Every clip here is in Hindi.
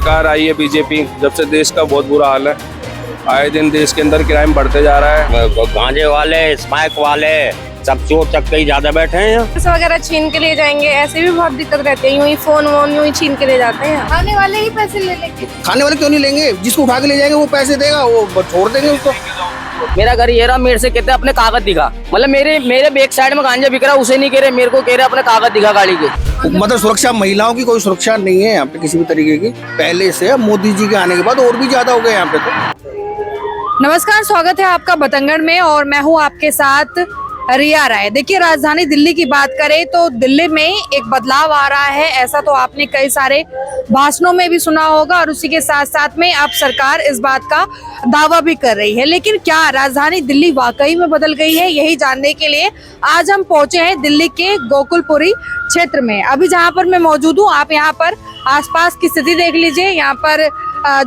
सरकार आई है बीजेपी, जब से देश का बहुत बुरा हाल है। आए दिन देश के अंदर क्राइम बढ़ते जा रहा है। गांजे वाले, स्मैक वाले, सब चोर चक्के ही ज्यादा बैठे हैं। पैसे वगैरह छीन के ले जाएंगे, ऐसे भी बहुत दिक्कत रहती है। यूं ही फोन वोन यूं ही छीन के ले जाते हैं। खाने वाले ही पैसे ले लेंगे। खाने वाले क्यों नहीं लेंगे? जिसको उठा के ले जाएंगे वो पैसे देगा, वो छोड़ देंगे उसको। मेरा घर ये रहा, मेरे से कहते अपने कागज दिखा, मतलब मेरे बैक साइड में गांजा बिक रहा, उसे नहीं कह रहे, मेरे को कह रहे अपने कागज दिखा गाड़ी के। मतलब सुरक्षा, महिलाओं की कोई सुरक्षा नहीं है यहाँ पे किसी भी तरीके की। पहले से मोदी जी के आने के बाद और भी ज्यादा हो गए यहाँ पे तो। नमस्कार, स्वागत है आपका बतंगड़ में और मैं हूँ आपके साथ रिया राय। देखिए, राजधानी दिल्ली की बात करें तो दिल्ली में एक बदलाव आ रहा है। ऐसा तो आपने कई सारे भाषणों में भी सुना होगा और उसी के साथ साथ में अब सरकार इस बात का दावा भी कर रही है। लेकिन क्या राजधानी दिल्ली वाकई में बदल गई है? यही जानने के लिए आज हम पहुंचे हैं दिल्ली के गोकुलपुरी क्षेत्र में। अभी जहां पर मैं मौजूद हूं, आप यहां पर आसपास की स्थिति देख लीजिए। यहाँ पर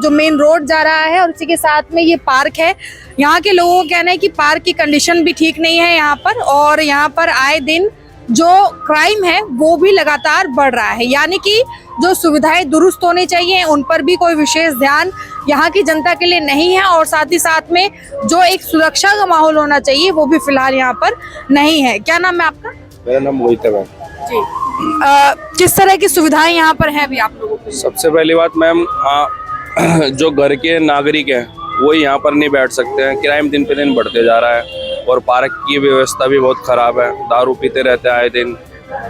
जो मेन रोड जा रहा है और उसी के साथ में ये पार्क है। यहाँ के लोगों का कहना है कि पार्क की कंडीशन भी ठीक नहीं है यहाँ पर, और यहाँ पर आए दिन जो क्राइम है वो भी लगातार बढ़ रहा है। यानी कि जो सुविधाएं दुरुस्त होनी चाहिए उन पर भी कोई विशेष ध्यान यहाँ की जनता के लिए नहीं है, और साथ ही साथ में जो एक सुरक्षा का माहौल होना चाहिए वो भी फिलहाल यहाँ पर नहीं है। क्या नाम है आपका? मेरा नाम मोहित है मैम। जी, किस तरह की सुविधाएं यहाँ पर है अभी आप लोगों को? सबसे पहली बात मैम, जो घर के नागरिक हैं वो यहाँ पर नहीं बैठ सकते हैं। क्राइम दिन पे दिन बढ़ते जा रहा है और पार्क की व्यवस्था भी बहुत खराब है। दारू पीते रहते हैं आए दिन,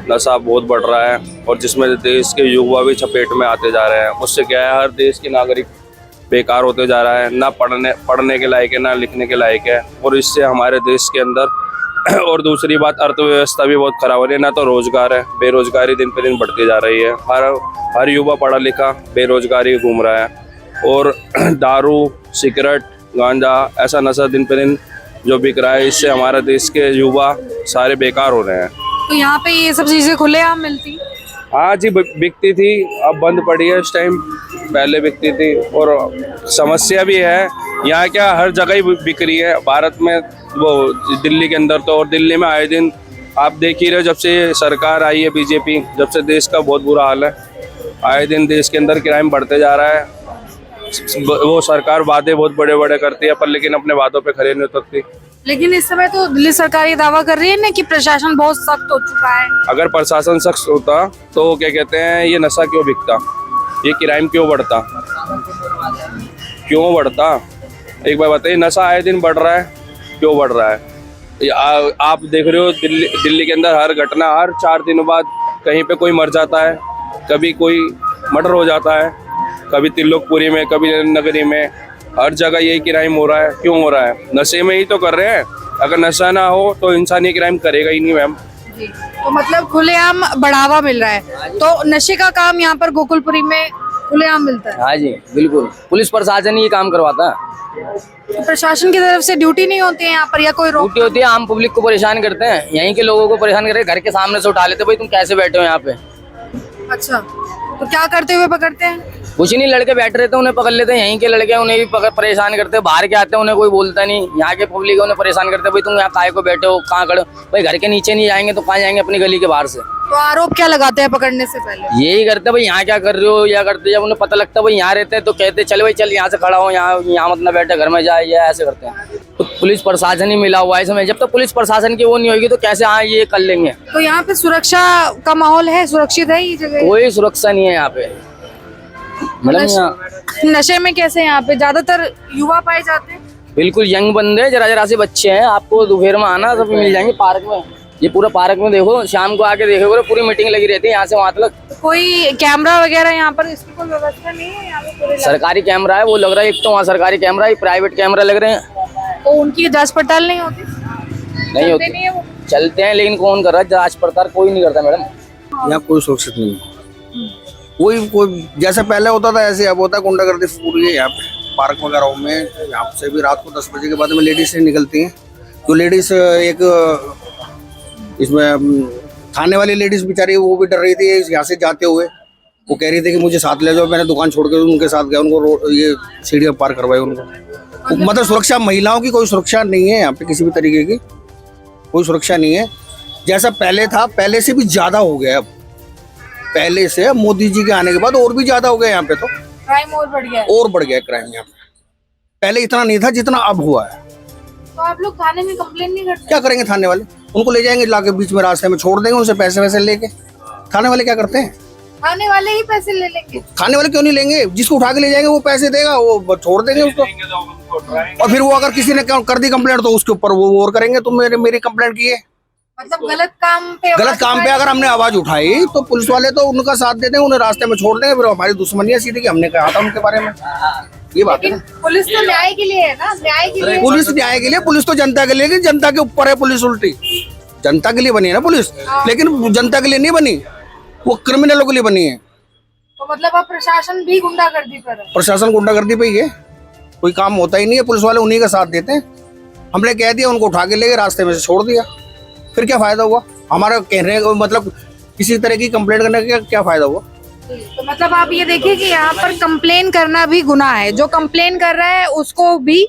नशा बहुत बढ़ रहा है और जिसमें देश के युवा भी चपेट में आते जा रहे हैं। उससे क्या है, हर देश के नागरिक बेकार होते जा रहा है। ना पढ़ने के लायक है, ना लिखने के लायक है, और इससे हमारे देश के अंदर और दूसरी बात, अर्थव्यवस्था भी बहुत खराब हो रही है। ना तो रोजगार है, बेरोजगारी दिन पे दिन बढ़ती जा रही है। हर युवा पढ़ा लिखा बेरोजगारी घूम रहा है, और दारू, सिगरेट, गांजा, ऐसा नशा दिन पे दिन जो बिक रहा है, इससे हमारा देश के युवा सारे बेकार हो रहे हैं। तो यहाँ पे ये सब चीजें खुलेआम मिलती? हाँ जी, बिकती थी, अब बंद पड़ी है इस टाइम। पहले बिकती थी, और समस्या भी है यहाँ, क्या हर जगह ही बिक रही है भारत में, वो दिल्ली के अंदर तो। और दिल्ली में आए दिन आप देख ही रहे, जब से सरकार आई है बीजेपी, जब से देश का बहुत बुरा हाल है। आए दिन देश के अंदर क्राइम बढ़ते जा रहा है। वो सरकार वादे बहुत बड़े बड़े करती है पर लेकिन अपने वादों पे खरे नहीं उतरती। लेकिन इस समय तो दिल्ली सरकार ये दावा कर रही है ना कि प्रशासन बहुत सख्त हो चुका है। अगर प्रशासन सख्त होता तो क्या कहते हैं, ये नशा क्यों बिकता, ये क्राइम क्यों बढ़ता, एक बार बताइए। नशा आए दिन बढ़ रहा है, क्यों बढ़ रहा है? आप देख रहे हो दिल्ली के अंदर हर घटना, हर 4 दिनों बाद कहीं पे कोई मर जाता है, कभी कोई मर्डर हो जाता है, कभी तिल्लोकपुरी में, कभी नगरी में, हर जगह यही क्राइम हो रहा है। क्यों हो रहा है? नशे में ही तो कर रहे हैं। अगर नशा ना हो तो इंसान ये क्राइम करेगा ही नहीं मैम। तो मतलब खुलेआम बढ़ावा मिल रहा है, तो नशे का काम यहाँ पर गोकुलपुरी में खुलेआम मिलता है? हाँ जी बिल्कुल, पुलिस प्रशासन ही काम करवाता है। तो प्रशासन की तरफ से ड्यूटी नहीं होती है यहाँ पर, या कोई ड्यूटी होती है, आम पब्लिक को परेशान करते हैं, यहीं के लोगों को परेशान करते हैं, घर के सामने से उठा लेते, भाई तुम कैसे बैठे हो यहाँ पे। अच्छा, तो क्या करते हुए पकड़ते हैं? कुछ नहीं, लड़के बैठ रहे थे उन्हें पकड़ लेते हैं, यहीं के लड़के उन्हें भी परेशान करते हैं। बाहर के आते हैं उन्हें कोई बोलता नहीं, यहाँ के पब्लिक उन्हें परेशान करते हैं, भाई तुम यहाँ काहे को बैठे हो, कहाँ खड़े हो। भाई घर के नीचे नहीं जाएंगे तो कहाँ जाएंगे, अपनी गली के बाहर से। तो आरोप क्या लगाते हैं पकड़ने से पहले? यही करते हैं, भाई यहाँ क्या कर रहे हो, या करते। जब उन्हें पता लगता है भाई यहाँ रहते हैं तो कहते चल भाई चल यहाँ से खड़ा हो, यहाँ मत ना बैठे, घर में जाए, या ऐसे करते हैं। तो पुलिस प्रशासन ही मिला हुआ है इसमें। जब तक पुलिस प्रशासन की वो नहीं होगी तो कैसे हाँ ये कर लेंगे। तो यहाँ पे सुरक्षा का माहौल है, सुरक्षित है ये जगह? कोई सुरक्षा नहीं है यहाँ पे मैडम। यहाँ नशे में कैसे यहाँ पे ज्यादातर युवा पाए जाते हैं? बिल्कुल यंग बंदे, जरा से बच्चे हैं। आपको दोपहर में आना, सब मिल जाएंगे पार्क में। ये पूरा पार्क में देखो, शाम को आके देखो, पूरी मीटिंग लगी रहती है यहाँ से वहाँ तक। कोई कैमरा वगैरह यहाँ पर, इसकी कोई व्यवस्था नहीं है यहाँ पे? सरकारी कैमरा है, वो लग रहा है। एक तो वहाँ सरकारी कैमरा है, प्राइवेट कैमरा लग रहे हैं। तो उनकी जांच पड़ताल नहीं होती? नहीं होती, नहीं है वो? चलते हैं लेकिन कौन कर रहा है जांच पड़ताल? कोई नहीं करता मैडम। यहाँ कोई सुरक्षित नहीं है। कोई जैसे पहले होता था ऐसे अब होता है। गुंडागर्दी पूरी है यहाँ पे पार्क वगैरह में। यहाँ से भी रात को 10 बजे के बाद में लेडीज निकलती हैं। जो लेडीज एक इसमें खाने वाली लेडीज बेचारी, वो भी डर रही थी यहाँ से जाते हुए। वो कह रही थी कि मुझे साथ ले जाओ। मैंने दुकान छोड़ के उनके साथ गया, उनको ये सीढ़ियाँ पार करवाई उनको। मतलब सुरक्षा, महिलाओं की कोई सुरक्षा नहीं है यहाँ पे किसी भी तरीके की, कोई सुरक्षा नहीं है। जैसा पहले था, पहले से भी ज्यादा हो गया। अब पहले से मोदी जी के आने के बाद और भी ज्यादा हो गया यहाँ पे तो। क्राइम और बढ़ गया है। और बढ़ गया क्राइम यहाँ पे। पहले इतना नहीं था जितना अब हुआ है। तो आप लोग थाने में कंप्लेन नहीं करते? क्या करेंगे थाने वाले? उनको ले जाएंगे, लाके बीच में रास्ते में छोड़ देंगे, उनसे पैसे वैसे लेके। थाने वाले क्या करते हैं? थाने वाले ही पैसे ले लेंगे। थाने वाले क्यों नहीं लेंगे? जिसको उठा के ले जाएंगे वो पैसे देगा, वो छोड़ देंगे उसको। और फिर वो अगर किसी ने कर दी कंप्लेंट तो उसके ऊपर वो और करेंगे, तुम मेरी कंप्लेंट की है। मतलब गलत काम पे अगर हमने आवाज उठाई तो पुलिस वाले तो उनका साथ देते हैं, उन्हें रास्ते में छोड़ देंगे, फिर हमारी दुश्मनी है सीधी कि हमने कहा था उनके बारे में। ये बात है ना। पुलिस तो न्याय के लिए है ना, न्याय के लिए। पुलिस न्याय के लिए, पुलिस तो जनता के लिए, जनता के ऊपर है पुलिस। उल्टी जनता के लिए बनी है ना पुलिस, लेकिन जनता के लिए नहीं बनी, वो क्रिमिनलों के लिए बनी है। तो मतलब अब प्रशासन भी गुंडागर्दी कर रहा है। प्रशासन गुंडागर्दी पे ही है, कोई काम होता ही नहीं है। पुलिस वाले उन्हीं का साथ देते हैं। हमने कह दिया, उनको उठा के ले गए, रास्ते में से छोड़ दिया, फिर क्या फायदा हुआ हमारा कहने का? मतलब किसी तरह की कंप्लेंट करने का क्या फायदा हुआ? तो मतलब आप ये देखिए कि यहाँ पर कंप्लेन करना भी गुनाह है। जो कंप्लेन कर रहा है उसको भी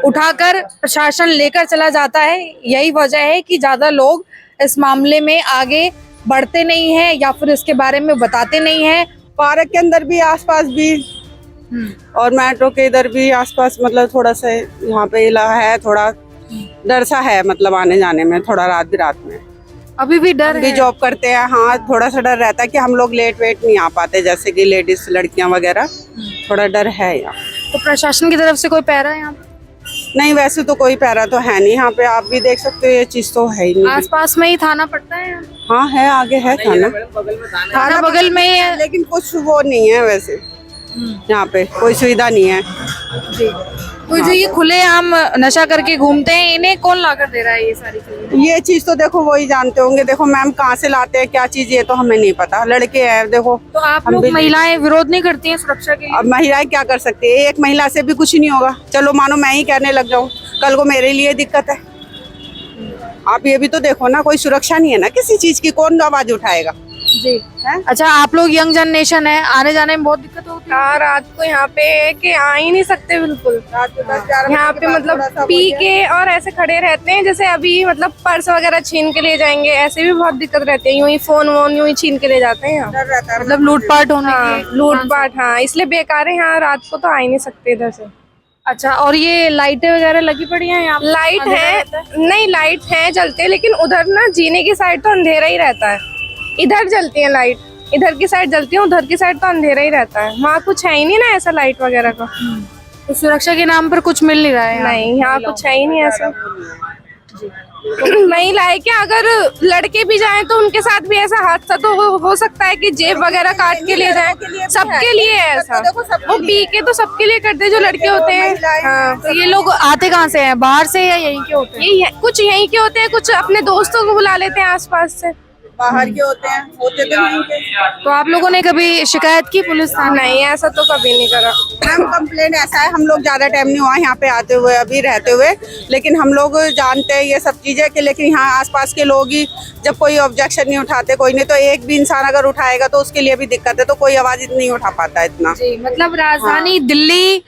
उठाकर प्रशासन लेकर चला जाता है। यही वजह है कि ज्यादा लोग इस मामले में आगे बढ़ते नहीं हैं या फिर इसके बारे में बताते नहीं हैं। पार्क के अंदर भी, आसपास भी, और मेट्रो के इधर भी आसपास, मतलब थोड़ा सा यहाँ पे इलाका है, थोड़ा डर सा है, मतलब आने जाने में थोड़ा रात में। अभी भी डर भी है। जॉब करते हैं, हाँ, थोड़ा सा डर रहता है कि हम लोग लेट वेट नहीं आ पाते, जैसे कि लेडीज लड़कियां वगैरह, थोड़ा डर है यहाँ। तो प्रशासन की तरफ से कोई पहरा है यहाँ पे? नहीं, वैसे तो कोई पैरा तो है नहीं यहाँ पे, आप भी देख सकते हो, ये चीज तो है ही नहीं। आसपास में ही थाना पड़ता है यहाँ? हाँ है, आगे है थाना, थाना बगल में ही है, लेकिन कुछ वो नहीं है वैसे, यहाँ पे कोई सुविधा नहीं है। तो जो ये खुले आम नशा करके घूमते हैं, इन्हें कौन लाकर दे रहा है ये सारी चीजें? ये चीज तो देखो वही जानते होंगे। देखो मैम, कहाँ से लाते हैं क्या चीज, ये तो हमें नहीं पता। लड़के हैं देखो। तो आप हम लोग भी- महिलाएं विरोध नहीं करती हैं सुरक्षा के लिए? अब महिलाएं क्या कर सकती है? एक महिला से भी कुछ नहीं होगा। चलो मानो मैं ही कहने लग जाऊं, कल को मेरे लिए दिक्कत है। आप ये भी तो देखो ना, कोई सुरक्षा नहीं है ना किसी चीज की, कौन आवाज उठाएगा? जी हैं? अच्छा, आप लोग यंग जनरेशन है, आने जाने में बहुत दिक्कत होती है? रात को यहाँ पे कि आ ही नहीं सकते बिल्कुल। यहाँ पे मतलब पी के और ऐसे खड़े रहते हैं, जैसे अभी मतलब पर्स वगैरह छीन के ले जाएंगे, ऐसे भी बहुत दिक्कत रहती है। यूं ही फोन वोन यूं ही छीन के ले जाते हैं यहाँ। मतलब लूटपाट होने हाँ, की? लूटपाट, हाँ, इसलिए बेकार है। यहाँ रात को तो आ ही नहीं सकते इधर से। अच्छा, और ये लाइटें वगैरह लगी पड़ी हैं यहाँ पे? लाइट अंधेरा है, रहता नहीं लाइट है जलते, लेकिन उधर ना जीने की साइड तो अंधेरा ही रहता है। इधर जलती है लाइट, इधर की साइड जलती है, उधर की साइड तो अंधेरा ही रहता है। वहाँ कुछ है ही नहीं ना ऐसा लाइट वगैरह का। तो सुरक्षा के नाम पर कुछ मिल नहीं रहा है यहाँ? नहीं, यहाँ कुछ है ही नहीं ऐसा। महिला है क्या? अगर लड़के भी जाएं तो उनके साथ भी ऐसा हादसा तो हो सकता है कि जेब वगैरह काट के ले जाएं। सबके लिए है ऐसा। वो पी के तो सबके लिए करते हैं जो लड़के होते हैं। हाँ, तो ये लोग आते कहाँ से हैं? बाहर से या यहीं के होते हैं? यही है, कुछ यहीं के होते हैं, कुछ अपने दोस्तों को बुला लेते हैं आसपास से। बाहर के होते हैं, होते तो नहीं के। तो आप लोगों ने कभी शिकायत की पुलिस थाने? नहीं, ऐसा तो कभी नहीं करा। मैम कंप्लेन ऐसा है, हम लोग ज्यादा टाइम नहीं हुआ यहाँ पे आते हुए, अभी रहते हुए, लेकिन हम लोग जानते हैं ये सब चीजें कि, लेकिन यहाँ आसपास के लोग ही जब कोई ऑब्जेक्शन नहीं उठाते, कोई नहीं, तो एक भी इंसान अगर उठाएगा तो उसके लिए भी दिक्कत है, तो कोई आवाज नहीं उठा पाता इतना। जी, मतलब राजधानी दिल्ली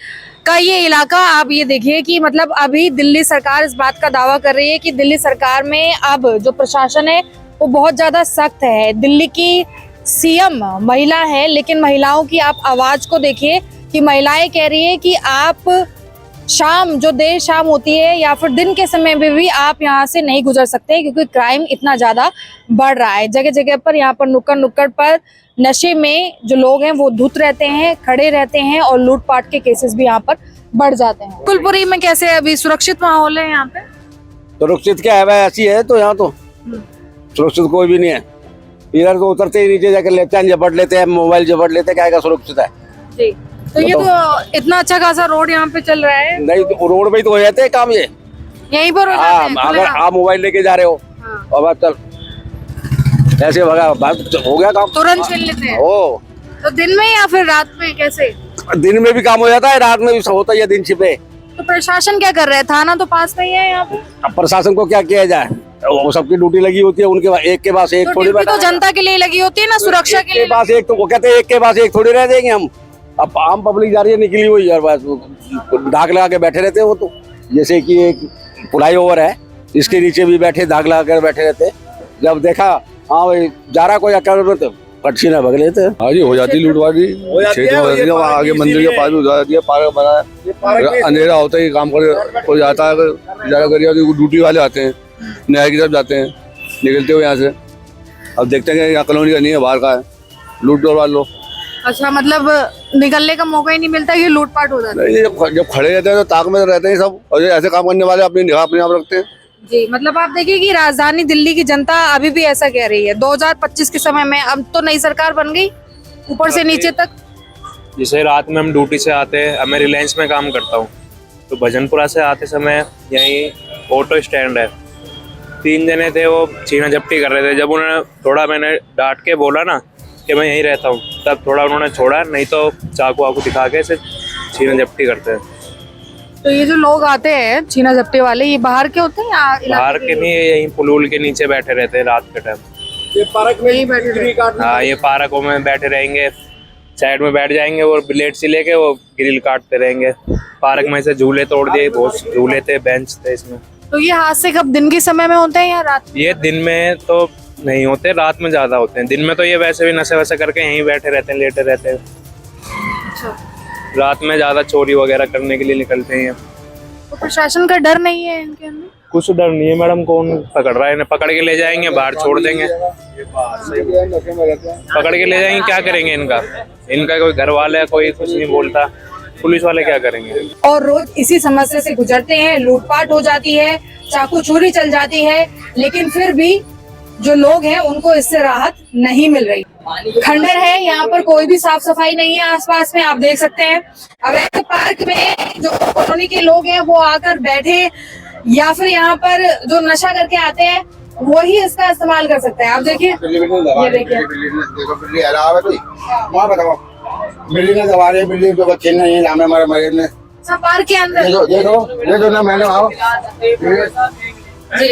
का ये इलाका, आप ये देखिए कि मतलब अभी दिल्ली सरकार इस बात का दावा कर रही है कि दिल्ली सरकार में अब जो प्रशासन है वो बहुत ज्यादा सख्त है। दिल्ली की सीएम महिला है, लेकिन महिलाओं की आप आवाज को देखिए कि महिलाएं कह रही है कि आप शाम, जो देर शाम होती है या फिर दिन के समय में भी आप यहाँ से नहीं गुजर सकते, क्योंकि क्राइम इतना ज्यादा बढ़ रहा है। जगह जगह पर यहाँ पर नुक्कड़ पर नशे में जो लोग हैं वो धुत रहते हैं, खड़े रहते हैं, और लूटपाट के केसेस भी यहाँ पर बढ़ जाते हैं। कुलपुरी में कैसे अभी सुरक्षित माहौल है यहाँ पे? सुरक्षित क्या है भाई, ऐसी है तो यहाँ तो सुरक्षित कोई भी नहीं है। इधर तो उतरते ही नीचे जाकर लेते हैं, झपट लेते हैं, मोबाइल झपट लेते हैं, क्या का सुरक्षित है? जी, तो ये तो इतना अच्छा खासा रोड यहाँ पे चल रहा है, नहीं तो रोड पे ही तो हो जाते हैं काम ये। यहीं पर हो जाते हाँ, हैं अगर खुलेआम। आप मोबाइल लेके जा रहे हो और बात चल ऐसे भगा बात हो गया काम, तुरंत छीन लेते हैं। ओ तो दिन में या फिर रात में कैसे? दिन में भी काम हो जाता है, रात में भी होता है, दिन छिपे। तो प्रशासन क्या कर रहा है? थाना तो पास में ही है यहाँ पे। अब प्रशासन को क्या किया जाए, वो सबकी ड्यूटी लगी होती है, उनके एक के पास एक तो थोड़ी ड्यूटी तो जनता के लिए लगी होती है ना, सुरक्षा के लिए। पास एक, तो वो कहते हैं एक के पास एक थोड़ी रह देंगे हम। अब आम पब्लिक जा रही है, निकली हुई है, बस धाक लगा के बैठे रहते हैं वो तो। जैसे कि एक फ्लाई ओवर है, इसके नीचे भी बैठे धाक लगा कर बैठे रहते हैं। जब देखा हाँ भाई जा रहा कोई अकेले में, तो कच्ची ना भग लेते। हाँ जी, हो जाती लूटवाजी, क्षेत्र में हो जाती है, वहाँ आगे मंदिर के पास भी हो जाती है, पार्क बना है, अंधेरा होता है, काम कर कोई जाता है, ज्यादा करिए ड्यूटी वाले आते हैं, न्याय की तरफ जाते हैं, निकलते हुए यहाँ से। अब देखते हैं कि यहाँ कॉलोनी का नहीं है, बाहर का है, लूट डोर वाले लोग। अच्छा, मतलब निकलने का मौका ही नहीं मिलता, ये लूटपाट हो जाता है। नहीं, जब खड़े रहते हैं तो ताक में रहते हैं सब, और ऐसे काम करने वाले अपनी निगाह अपने आप रखते हैं। जी, मतलब आप देखिए कि राजधानी दिल्ली की जनता अभी भी ऐसा कह रही है। 2025 के समय में अब तो नई सरकार बन गई, ऊपर से नीचे तक। जैसे रात में हम ड्यूटी से आते हैं, मैं रिलायंस में काम करता हूँ, तो भजनपुरा से आते समय यहीं ऑटो स्टैंड है, 3 जने थे, वो छीना झपटी कर रहे थे। जब उन्होंने थोड़ा मैंने डांट के बोला ना कि मैं यहीं रहता हूँ, तब थोड़ा उन्होंने छोड़ा, नहीं तो चाकू वाकू दिखा के इसे छीना झपटी करते हैं। तो ये जो लोग आते हैं छीना झपटी वाले, ये बाहर के होते हैं या बाहर के नहीं, यहीं पुलूल के नीचे बैठे रहते हैं रात के टाइम। ये पार्क में ही बैठे रहते। हाँ, ये पार्कों में बैठे रहेंगे, साइड में बैठ जाएंगे और ब्लेड से लेके वो ग्रिल काटते रहेंगे। पार्क में से झूले तोड़ दिए, बहुत झूले थे, बेंच थे इसमें। तो ये हादसे कब दिन के समय में होते हैं या रात? ये दिन में तो नहीं होते, रात में ज्यादा होते हैं। दिन में तो ये वैसे भी नशे वैसे करके यहीं बैठे रहते हैं, लेटे रहते हैं। अच्छा। रात में ज्यादा चोरी वगैरह करने के लिए निकलते हैं। तो प्रशासन का डर नहीं है इनके अंदर? कुछ डर नहीं है मैडम, कौन पकड़ रहा है? इन्हें पकड़ के ले जाएंगे, बाहर छोड़ देंगे, पकड़ के ले जाएंगे, क्या करेंगे? इनका कोई घर वाला है, कोई कुछ नहीं बोलता, पुलिस वाले क्या करेंगे? और रोज इसी समस्या से गुजरते हैं, लूटपाट हो जाती है, चाकू चोरी चल जाती है, लेकिन फिर भी जो लोग हैं उनको इससे राहत नहीं मिल रही। खंडर है, यहाँ पर कोई भी साफ सफाई नहीं है आसपास में, आप देख सकते हैं। अब ऐसे पार्क में जो कॉलोनी के लोग हैं वो आकर बैठे, या फिर यहाँ पर जो नशा करके आते हैं वो ही इसका इस्तेमाल कर सकते हैं। आप देखिए, ये देखिए, बिल्डिंग दबा रहे, बिल्डिंग पे बच्चे नहीं है, हमारे हमारे मरीज में पार्क के अंदर। देखो ना मैडम, आओ जी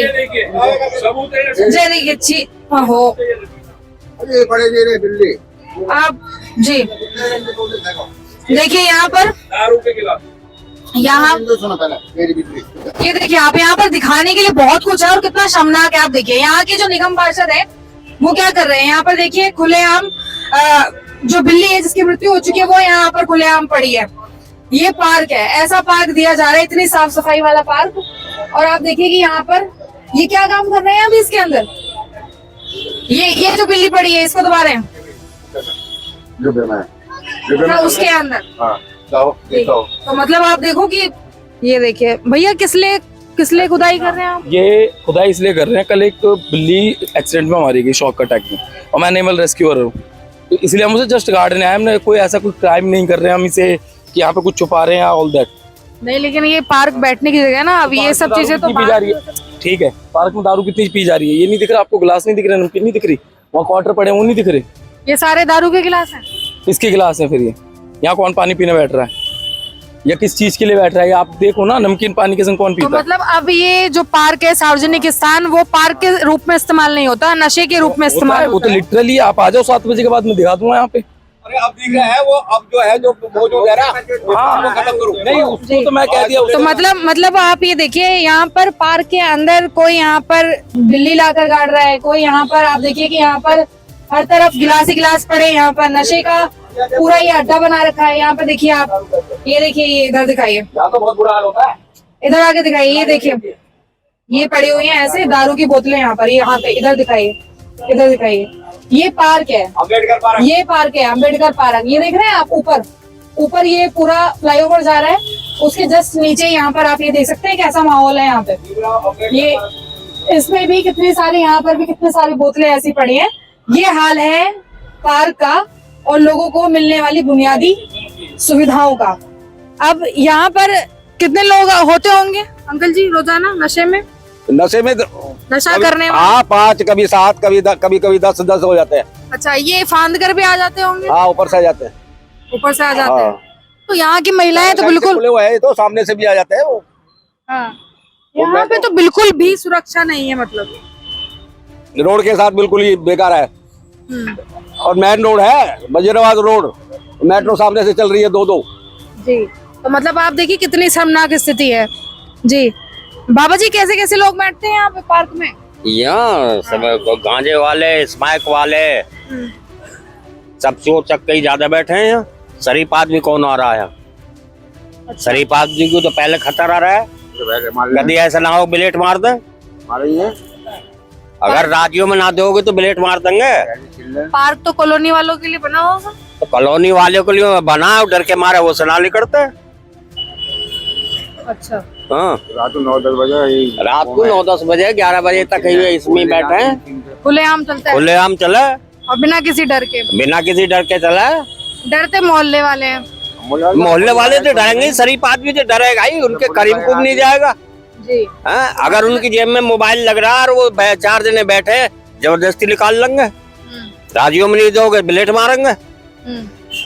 देखिए, छी हो बड़े बिल्ली आप जी देखिए यहाँ पर, यहाँ ये देखिए आप, यहाँ पर दिखाने के लिए बहुत कुछ है और कितना शर्मनाक है। आप देखिए यहाँ के जो निगम पार्षद है वो क्या कर रहे हैं, यहाँ पर देखिए खुलेआम जो बिल्ली है जिसकी मृत्यु हो चुकी है वो यहाँ पर खुलेआम पड़ी है। ये पार्क है, ऐसा पार्क दिया जा रहा है, इतनी साफ सफाई वाला पार्क, और आप देखिए कि यहाँ पर ये क्या काम कर रहे हैं अभी इसके अंदर। ये जो बिल्ली पड़ी है इसको दबा रहे हैं उसके अंदर। तो मतलब आप देखो कि ये देखिए भैया, किस लिए खुदाई कर रहे हैं आप? ये खुदाई इसलिए कर रहे हैं, कल एक बिल्ली एक्सीडेंट में मारी गई, शॉक अटैक में, और मैं एनिमल रेस्क्यूअर हूँ, तो इसलिए हम उसे जस्ट गार्डन आए। हमने कोई ऐसा कोई क्राइम नहीं कर रहे हैं हम इसे कि यहाँ पे कुछ छुपा रहे हैं ऑल दैट नहीं। लेकिन ये पार्क बैठने की जगह है ना, अब ये सब चीजें तो पी जा रही है। ठीक है, पार्क में दारू कितनी पी जा रही है, ये नहीं दिख रहा आपको? गिलास नहीं दिख रहे, नमकीन नहीं दिख रही, वहाँ क्वार्टर पड़े वो नहीं दिख रहे। ये सारे दारू के गिलास हैं। किसके गिलास है फिर? ये यहाँ कौन पानी पीने बैठ रहा है या किस चीज के लिए बैठ रहा है? आप देखो ना, नमकीन पानी के संग कौन पीता है? तो मतलब अब ये जो पार्क है, सार्वजनिक स्थान, वो पार्क के रूप में इस्तेमाल नहीं होता, नशे के रूप में इस्तेमाल होता है। वो तो लिटरली आप आ जाओ 7 बजे के बाद, मैं दिखा दूंगा यहाँ पे। अरे अब दिख रहा है वो, अब जो है जो मौजूद है ना, हाँ, खत्म करो। नहीं, उसको तो मैं कह दिया। तो मतलब आप ये देखिए, यहाँ पर पार्क के अंदर कोई यहाँ पर बिल्ली लाकर गाड़ रहा है, कोई यहाँ पर आप देखिए कि यहाँ पर हर तरफ गिलास ही गिलास पड़े, यहाँ पर नशे का पूरा ये अड्डा बना रखा है। यहाँ पर देखिए आप, ये देखिए, ये इधर दिखाइए, तो बहुत बुरा हाल होता है। इधर आके दिखाइए, ये देखिए, ये पड़ी हुई है ऐसे दारू की बोतलें यहाँ पर, यहाँ पे इधर दिखाइए, इधर दिखाइए। ये पार्क है, अम्बेडकर पार्क, ये पार्क है अम्बेडकर पार्क। ये देख रहे हैं आप, ऊपर ये पूरा फ्लाईओवर जा रहा है, उसके जस्ट नीचे यहाँ पर आप ये देख सकते हैं कैसा माहौल है यहाँ पे। ये इसमें भी कितनी सारी, यहाँ पर भी कितनी सारी बोतलें ऐसी पड़ी हैं। ये हाल है पार्क का और लोगों को मिलने वाली बुनियादी सुविधाओं का। अब यहाँ पर कितने लोग होते होंगे अंकल जी रोजाना नशे में? नशा करने वाले? हाँ, 5, कभी 7, कभी 10 हो जाते हैं। अच्छा, ये फांद कर भी आ जाते होंगे? हाँ, ऊपर से आ जाते हैं। ऊपर से आ जाते हैं। हाँ। तो यहाँ की महिलाएं तो बिल्कुल खुले हुए हैं, तो सामने से भी आ जाते हैं वो। हाँ। यहाँ पे तो बिल्कुल भी सुरक्षा नहीं है, मतलब रोड के साथ बिल्कुल ही बेकार है। और मेन रोड है, वजीराबाद रोड, मेट्रो सामने से चल रही है 2-2 जी। तो मतलब आप देखिए कितनी शर्मनाक स्थिति है जी। बाबा जी, कैसे कैसे लोग बैठते हैं यहाँ पे पार्क में? यहाँ सब गांजे वाले, स्मैक वाले, सब चोर चक्के ही ज्यादा बैठे हैं यहाँ। शरीफ आदमी कौन आ रहा है? शरीफ आदमी को तो पहले खतरा रहा है, कभी ऐसा ना हो ब्लेट मार दे। अगर राज्यों में ना दोगे तो ब्लेट मार देंगे। पार्क तो कॉलोनी वालों के लिए बना होगा। तो कॉलोनी वालों के लिए बना, डर के मारे वो सना करते हैं। अच्छा। हाँ, रात को 9-10 बजे, रात को 9-10 बजे 11 बजे तक ही इसमें बैठे हैं। खुलेआम चलता है, खुलेआम चले, और बिना किसी डर के। बिना किसी डर के चले। डरते मोहल्ले वाले हैं। मोहल्ले वाले तो डरेंगे, शरीफ आदमी तो डरेगा ही, उनके करीब को नहीं जाएगा। जी। अगर उनकी जेब में मोबाइल लग रहा है और वो 4 जने बैठे जबरदस्ती निकाल लेंगे। राज्यों में नहीं दोगे ब्लेट मारेंगे।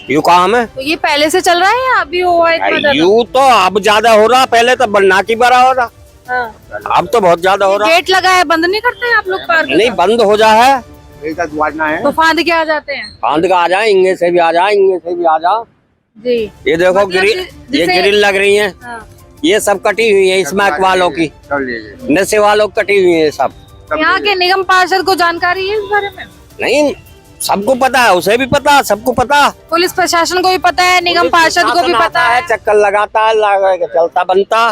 यू काम है। तो ये पहले से चल रहा है या अभी हुआ है इतना ज्यादा? यू तो अब ज्यादा हो रहा, पहले तो ना की बड़ा हो रहा। हाँ। अब तो बहुत ज्यादा हो रहा। गेट लगा है, बंद नहीं करते हैं आप लोग पार्क? नहीं, बंद हो जा है तो फांद के आ जाते हैं। फांद का आ जाए, इंगे से भी आ जाए, इंगे से भी आ जाओ। जी। ये देखो मतलब ये ग्रिल लग रही है। हाँ। ये सब कटी हुई है स्मैक वालों की, नशे वालों की कटी हुई है सब। यहाँ के निगम पार्षद को जानकारी है इस बारे में? नहीं, सबको पता है, उसे भी पता, सबको पता। पुलिस प्रशासन को भी पता है, निगम पार्षद को भी पता है। चक्कर लगाता है, लगा के चलता बनता।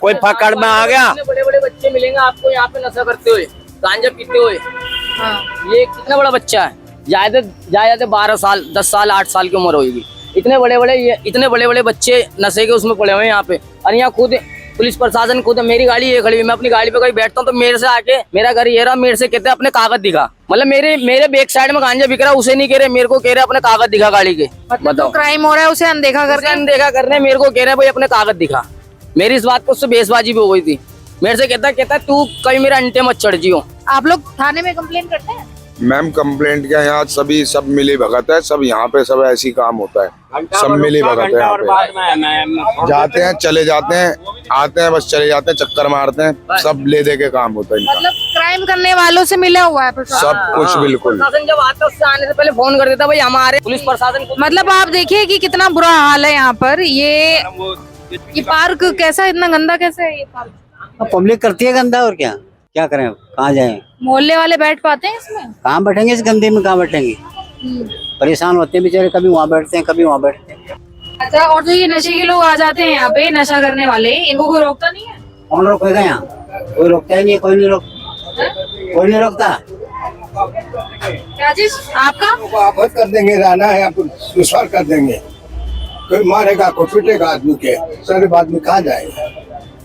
कोई पकड़ में आ गया। बड़े बड़े बच्चे मिलेंगे आपको यहाँ पे नशा करते हुए, गांजा पीते हुए। हाँ। ये कितना बड़ा बच्चा है, ज्यादा 12 साल 10 साल 8 साल की उम्र होगी। इतने बड़े बड़े बच्चे नशे के उसमें पड़े हुए हैं यहाँ पे। और यहाँ खुद पुलिस प्रशासन खुद, मेरी गाड़ी ये खड़ी हुई, मैं अपनी गाड़ी पे कहीं बैठता हूँ तो मेरे से आके, मेरा घर ये रहा, मेरे से कहते हैं अपने कागज दिखा। मतलब मेरे बैक साइड में गांजा बिक रहा है, उसे नहीं कह रहे, मेरे को कह रहे अपने कागज दिखा गाड़ी के। मतलब जो क्राइम हो रहा है उसे अनदेखा कर रहे, मेरे को कह रहे भाई अपने कागज दिखा। मेरी इस बात को उससे बेसबाजी भी हो गई थी। मेरे से कहता तू कहीं मेरे अंटे मत चढ़ जियो। आप लोग थाने में कंप्लेन करते हैं? मैम कंप्लेंट क्या, यहाँ सभी सब मिली भगत है, सब यहाँ पे सब ऐसी काम होता है, सब मिली भगत है यहाँ पे। जाते हैं, चले जाते हैं, आते हैं, बस चले जाते हैं, चक्कर मारते हैं, सब ले दे के काम होता है इनका। मतलब क्राइम करने वालों से मिला हुआ है प्रशासन? सब कुछ बिल्कुल। प्रशासन जब आता है उससे आने से पहले फोन कर देता भाई हमारे पुलिस प्रशासन को। मतलब आप देखिए कि कितना बुरा हाल है यहाँ पर। ये पार्क कैसा, इतना गंदा कैसे है ये पार्क? पब्लिक करती है गंदा, और क्या करें, कहाँ जाएं? मोहल्ले वाले बैठ पाते हैं इसमें? कहाँ बैठेंगे इस गंदे में, कहाँ बैठेंगे? परेशान होते हैं बेचारे, कभी वहाँ बैठते हैं, कभी वहाँ बैठते हैं। अच्छा, और जो ये नशे के लोग आ जाते हैं यहाँ पे, नशा करने वाले, इनको कोई रोकता नहीं है? कौन रोकेगा यहाँ? कोई रोकता ही नहीं, कोई नहीं रोकता। क्या चीज आपका? आफत कर देंगे, रहना है आपको दुश्वार कर देंगे। कोई मारेगा, कोई पीटेगा आदमी के, शरीफ आदमी कहाँ जाएगा?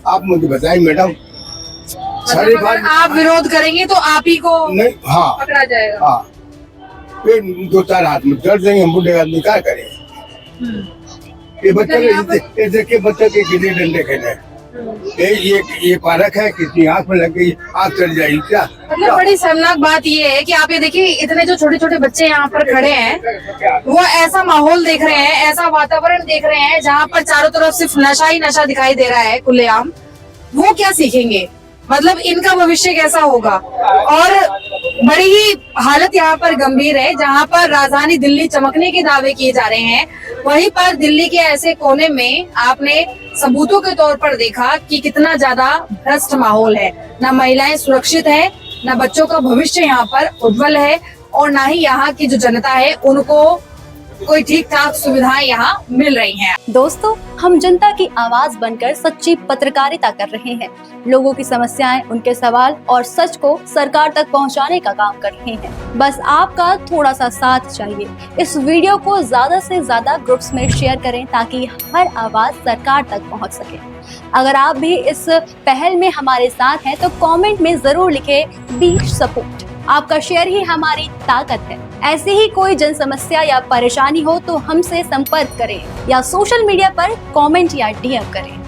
आप मुझे बताइए मैडम। मतलब अगर आप विरोध करेंगे तो आप ही को नहीं, हाँ, पकड़ा जाएगा। हाँ, फिर 2-4 हाथ में डर देंगे, हम बूढ़े आदमी क्या करें? ये बच्चे देखिए, बच्चे के गिल्ली डंडे खेले। ये पार्क है, किसी आँख में लग गई, आँख चल जाएगी क्या? मतलब बड़ी शर्मनाक बात ये है कि आप ये देखिए, इतने जो छोटे छोटे बच्चे यहाँ पर खड़े हैं, वो ऐसा माहौल देख रहे हैं, ऐसा वातावरण देख रहे हैं जहाँ पर चारों तरफ सिर्फ नशा ही नशा दिखाई दे रहा है खुलेआम। वो क्या सीखेंगे? मतलब इनका भविष्य कैसा होगा? और बड़ी ही हालत यहाँ पर गंभीर है, जहाँ पर राजधानी दिल्ली चमकने के दावे किए जा रहे हैं, वहीं पर दिल्ली के ऐसे कोने में आपने सबूतों के तौर पर देखा कि कितना ज्यादा भ्रष्ट माहौल है। न महिलाएं सुरक्षित है, न बच्चों का भविष्य यहाँ पर उज्जवल है, और न ही यहाँ की जो जनता है उनको कोई ठीक ठाक सुविधाएं यहाँ मिल रही हैं। दोस्तों, हम जनता की आवाज बनकर सच्ची पत्रकारिता कर रहे हैं। लोगों की समस्याएं, उनके सवाल और सच को सरकार तक पहुंचाने का काम कर रहे हैं। बस आपका थोड़ा सा साथ चाहिए। इस वीडियो को ज्यादा से ज्यादा ग्रुप्स में शेयर करें ताकि हर आवाज सरकार तक पहुंच सके। अगर आप भी इस पहल में हमारे साथ हैं तो कमेंट में जरूर लिखें बी सपोर्ट। आपका शेयर ही हमारी ताकत है। ऐसे ही कोई जन समस्या या परेशानी हो तो हमसे संपर्क करें या सोशल मीडिया पर कमेंट या डीएम करें।